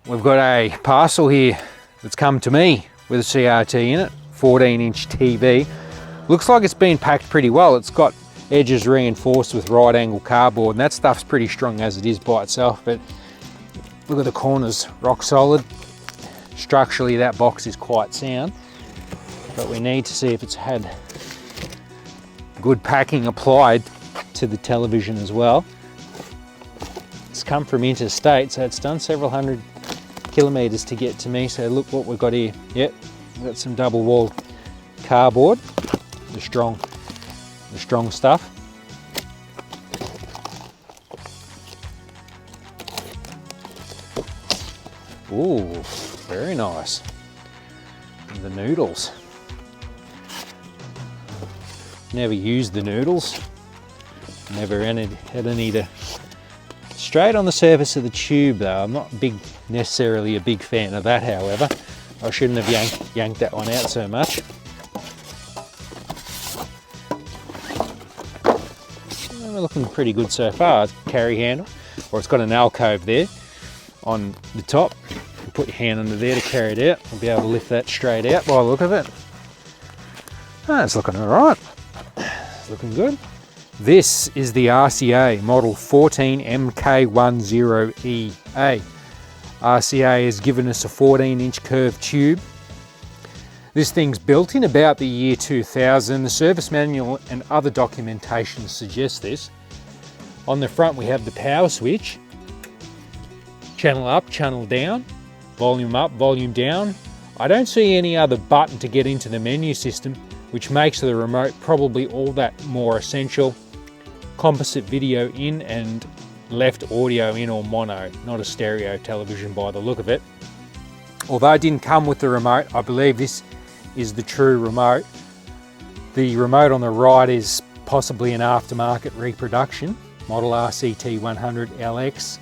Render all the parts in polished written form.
we've got a parcel here that's come to me with a CRT in it, 14-inch TV. Looks like it's been packed pretty well. It's got edges reinforced with right angle cardboard, and that stuff's pretty strong as it is by itself, but look at the corners, rock solid. Structurally that box is quite sound, but we need to see if it's had good packing applied to the television as well. It's come from interstate, so it's done several hundred kilometers to get to me. So look what we've got here. Yep, we've got some double walled cardboard, the strong stuff. Ooh, very nice. And the noodles. Never used the noodles. Never had any to straight on the surface of the tube though. I'm not necessarily a big fan of that, however. I shouldn't have yanked that one out so much. We're looking pretty good so far. Carry handle, or it's got an alcove there on the top. You put your hand under there to carry it out. We'll be able to lift that straight out by the look of it. Oh, it's looking all right. It's looking good. This is the RCA model 14MK10EA. RCA has given us a 14-inch curved tube. This thing's built in about the year 2000. The service manual and other documentation suggests this. On the front we have the power switch. Channel up, channel down, volume up, volume down. I don't see any other button to get into the menu system, which makes the remote probably all that more essential. Composite video in and left audio in, or mono, not a stereo television by the look of it. Although it didn't come with the remote, I believe this is the true remote. The remote on the right is possibly an aftermarket reproduction, model RCT100LX.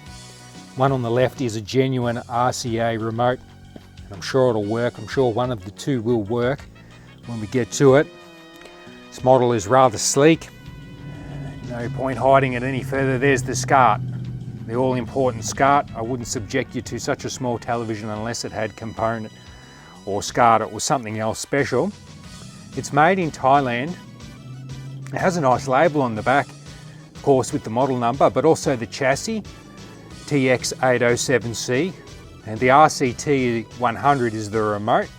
One on the left is a genuine RCA remote, and I'm sure it'll work. I'm sure one of the two will work when we get to it. This model is rather sleek. No point hiding it any further. There's the SCART, the all-important SCART. I wouldn't subject you to such a small television unless it had component or SCART. It was something else special. It's made in Thailand. It has a nice label on the back, of course, with the model number, but also the chassis, TX807C, and the RCT100 is the remote.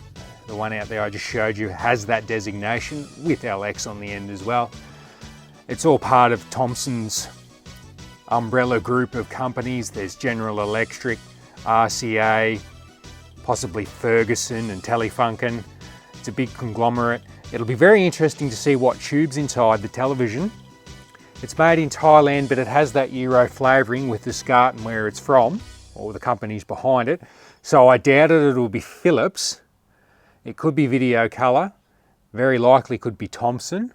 The one out there I just showed you has that designation with LX on the end as well. It's all part of Thomson's umbrella group of companies. There's General Electric, RCA, possibly Ferguson and Telefunken. It's a big conglomerate. It'll be very interesting to see what tube's inside the television. It's made in Thailand, but it has that Euro flavouring with the SCART and where it's from, or the companies behind it. So I doubt it'll be Philips. It could be Video Colour. Very likely could be Thomson.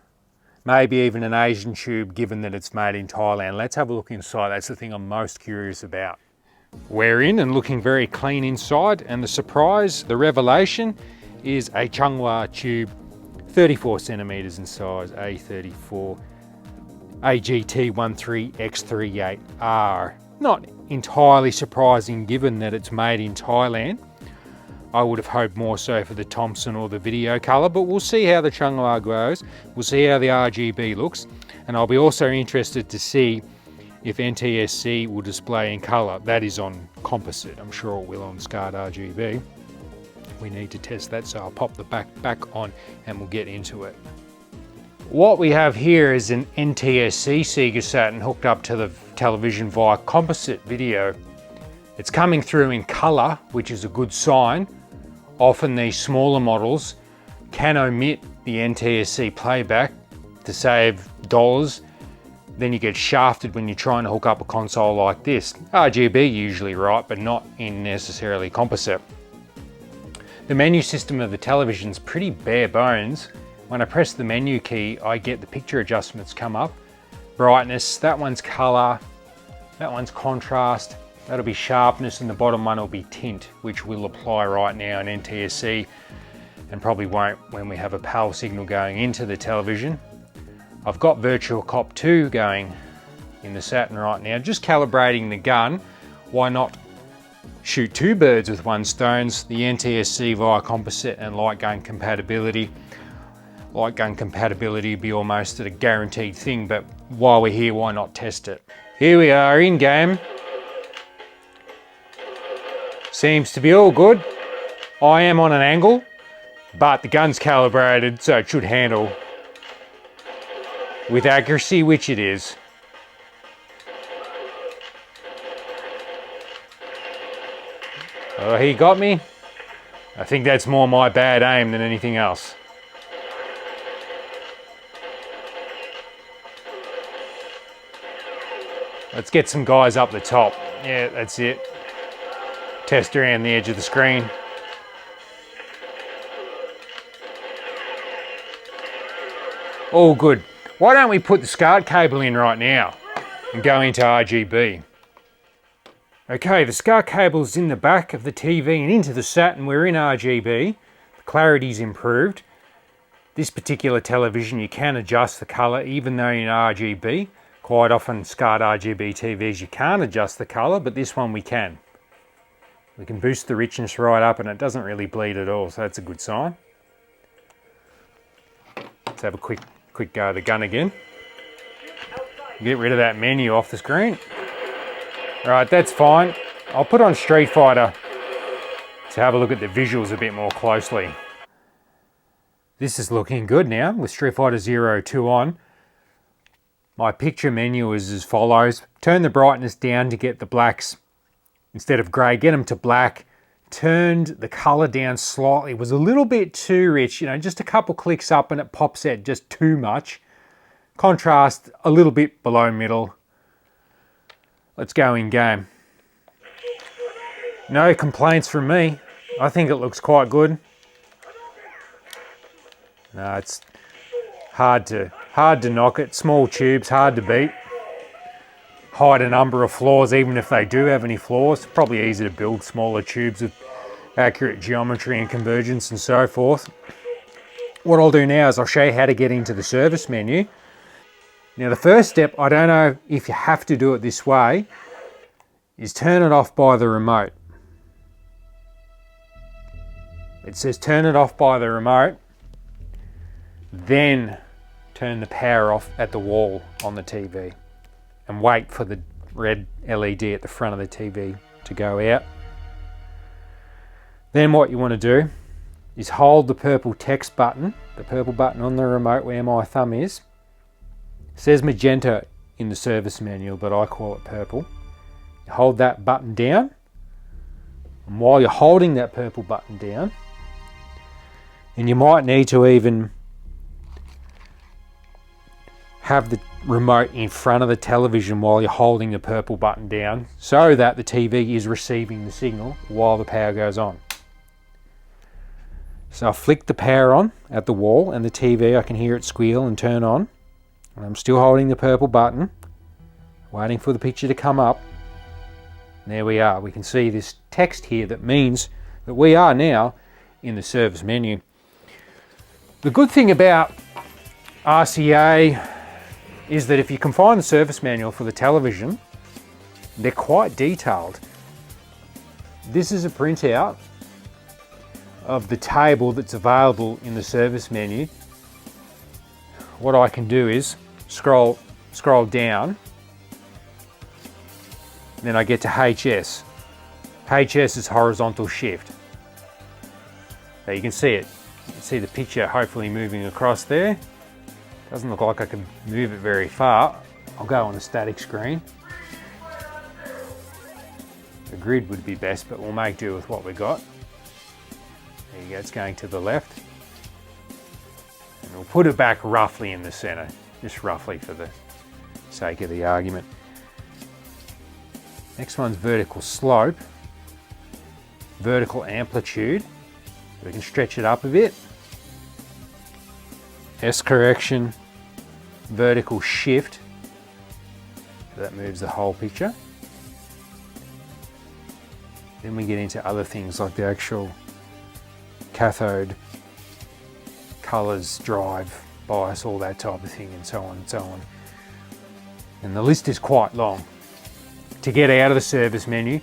Maybe even an Asian tube, given that it's made in Thailand. Let's have a look inside. That's the thing I'm most curious about. We're in and looking very clean inside, and the surprise, the revelation, is a Changhua tube, 34 centimetres in size, A34 AGT13X38R. Not entirely surprising given that it's made in Thailand. I would have hoped more so for the Thomson or the Video Colour, but we'll see how the Changhua goes. We'll see how the RGB looks, and I'll be also interested to see if NTSC will display in colour. That is on composite. I'm sure it will on SCART RGB. We need to test that, so I'll pop the back on and we'll get into it. What we have here is an NTSC Sega Saturn hooked up to the television via composite video. It's coming through in colour, which is a good sign. Often these smaller models can omit the NTSC playback to save dollars. Then you get shafted when you're trying to hook up a console like this. RGB usually right, but not in necessarily composite. The menu system of the television's pretty bare bones. When I press the menu key, I get the picture adjustments come up. Brightness, that one's colour, that one's contrast. That'll be sharpness, and the bottom one will be tint, which will apply right now in NTSC and probably won't when we have a PAL signal going into the television. I've got Virtual Cop 2 going in the Saturn right now, just calibrating the gun. Why not shoot two birds with one stone, the NTSC via composite and light gun compatibility. Light gun compatibility would be almost a guaranteed thing, but while we're here, why not test it? Here we are in game. Seems to be all good. I am on an angle, but the gun's calibrated, so it should handle with accuracy, which it is. Oh, he got me. I think that's more my bad aim than anything else. Let's get some guys up the top. Yeah, that's it. Test around the edge of the screen. All good. Why don't we put the SCART cable in right now and go into RGB? Okay, the SCART cable's in the back of the TV and into the Saturn. We're in RGB. The clarity's improved. This particular television, you can adjust the colour even though you're in RGB. Quite often SCART RGB TVs you can't adjust the colour, but this one we can. We can boost the richness right up and it doesn't really bleed at all, so that's a good sign. Let's have a quick go of the gun again. Get rid of that menu off the screen. Right, that's fine. I'll put on Street Fighter to have a look at the visuals a bit more closely. This is looking good now with Street Fighter 02 on. My picture menu is as follows. Turn the brightness down to get the blacks instead of grey. Get them to black. Turned the colour down slightly. It was a little bit too rich, you know, just a couple clicks up and it pops out just too much. Contrast a little bit below middle. Let's go in game. No complaints from me. I think it looks quite good. No, it's hard to knock it. Small tubes, hard to beat. Hide a number of flaws, even if they do have any flaws. It's probably easy to build smaller tubes with accurate geometry and convergence and so forth. What I'll do now is I'll show you how to get into the service menu. Now the first step, I don't know if you have to do it this way, is turn it off by the remote. It says turn it off by the remote, then turn the power off at the wall on the TV and wait for the red LED at the front of the TV to go out. Then what you want to do is hold the purple text button, the purple button on the remote where my thumb is. It says magenta in the service manual, but I call it purple. You hold that button down, and while you're holding that purple button down, and you might need to even have the remote in front of the television while you're holding the purple button down so that the TV is receiving the signal while the power goes on. So I flick the power on at the wall and the TV, I can hear it squeal and turn on. And I'm still holding the purple button, waiting for the picture to come up. And there we are. We can see this text here that means that we are now in the service menu. The good thing about RCA is that if you can find the service manual for the television, they're quite detailed. This is a printout of the table that's available in the service menu. What I can do is scroll down, then I get to HS. HS is horizontal shift. Now you can see it. You can see the picture hopefully moving across there. Doesn't look like I can move it very far. I'll go on a static screen. The grid would be best, but we'll make do with what we got. There you go, it's going to the left. And we'll put it back roughly in the center, just roughly for the sake of the argument. Next one's vertical slope, vertical amplitude. We can stretch it up a bit. S correction, vertical shift. That moves the whole picture. Then we get into other things like the actual cathode, colours, drive, bias, all that type of thing, and so on and so on. And the list is quite long. To get out of the service menu,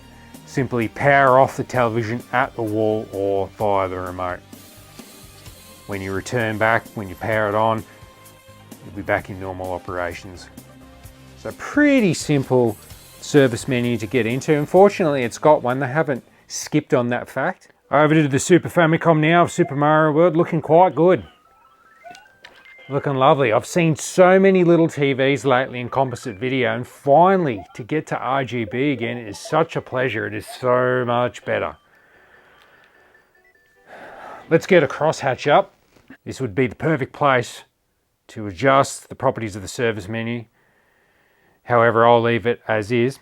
simply power off the television at the wall or via the remote. When you return back, when you power it on, you'll be back in normal operations. So pretty simple service menu to get into. Unfortunately, it's got one. They haven't skipped on that fact. Over to the Super Famicom now of Super Mario World, looking quite good. Looking lovely. I've seen so many little TVs lately in composite video, and finally to get to RGB again is such a pleasure. It is so much better. Let's get a crosshatch up. This would be the perfect place to adjust the properties of the service menu. However, I'll leave it as is.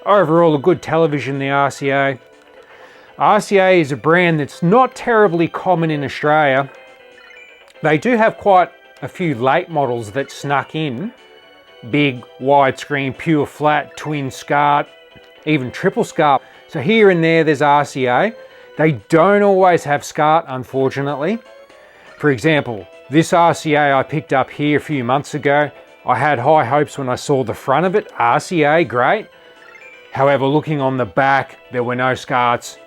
Overall, a good television, the RCA. RCA is a brand that's not terribly common in Australia. They do have quite a few late models that snuck in. Big, widescreen, pure flat, twin SCART, even triple SCART. So here and there's RCA. They don't always have SCART, unfortunately. For example, this RCA I picked up here a few months ago. I had high hopes when I saw the front of it. RCA, great. However, looking on the back, there were no SCARTs.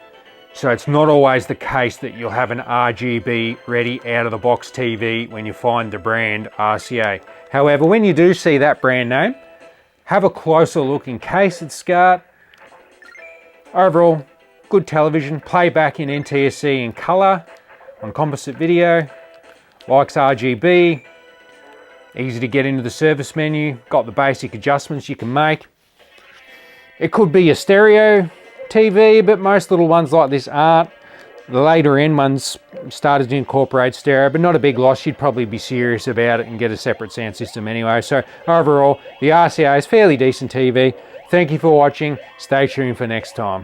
So it's not always the case that you'll have an RGB ready out of the box TV when you find the brand RCA. However, when you do see that brand name, have a closer look in case it's SCART. Overall, good television, playback in NTSC in colour, on composite video, likes RGB, easy to get into the service menu, got the basic adjustments you can make. It could be a stereo TV, but most little ones like this aren't. The later end ones started to incorporate stereo, but not a big loss. You'd probably be serious about it and get a separate sound system anyway. So overall, the RCA is fairly decent TV. Thank you for watching. Stay tuned for next time.